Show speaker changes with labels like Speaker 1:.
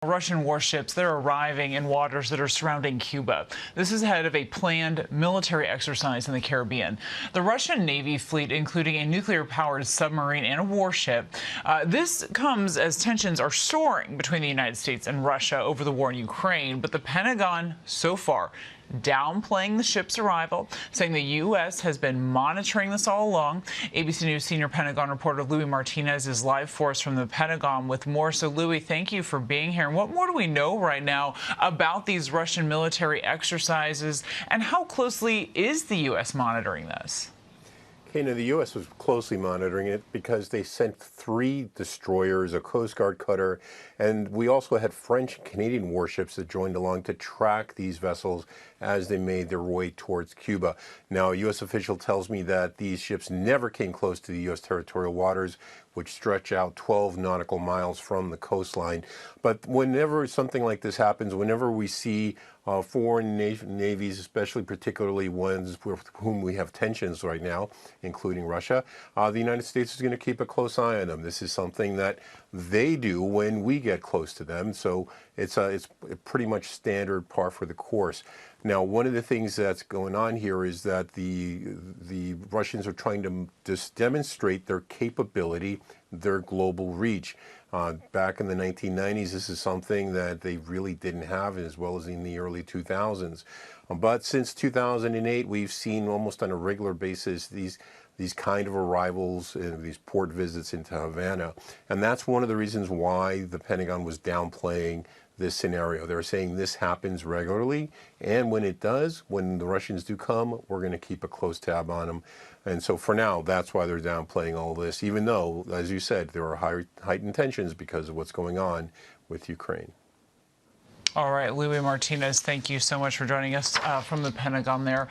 Speaker 1: Russian warships, they're arriving in waters that are surrounding Cuba. This is ahead of a planned military exercise in the Caribbean. The Russian Navy fleet, including a nuclear-powered submarine and a warship. This comes as tensions are soaring between the United States and Russia over the war in Ukraine, but the Pentagon, so far, downplaying the ship's arrival, saying the U.S. has been monitoring this all along. ABC News senior Pentagon reporter Louis Martinez is live for us from the Pentagon with more. So, Louis, thank you for being here. And what more do we know right now about these Russian military exercises, and how closely is the U.S. monitoring this?
Speaker 2: Kana, the U.S. was closely monitoring it because they sent 3 destroyers, a Coast Guard cutter, and we also had French and Canadian warships that joined along to track these vessels as they made their way towards Cuba. Now, a U.S. official tells me that these ships never came close to the U.S. territorial waters, which stretch out 12 nautical miles from the coastline. But whenever something like this happens, whenever we see foreign navies, especially particularly ones with whom we have tensions right now, including Russia, the United States is going to keep a close eye on them. This is something that they do when we get close to them, so it's pretty much standard par for the course. Now, one of the things that's going on here is that the Russians are trying to just demonstrate their capability, their global reach. Back in the 1990s, this is something that they really didn't have, as well as in the early 2000s. But since 2008, we've seen almost on a regular basis these kind of arrivals and these port visits into Havana. And that's one of the reasons why the Pentagon was downplaying this scenario. They're saying this happens regularly, and when it does, when the Russians do come, we're going to keep a close tab on them. And so for now, that's why they're downplaying all this, even though, as you said, there are heightened tensions because of what's going on with Ukraine.
Speaker 1: All right, Louis Martinez, thank you so much for joining us from the Pentagon there.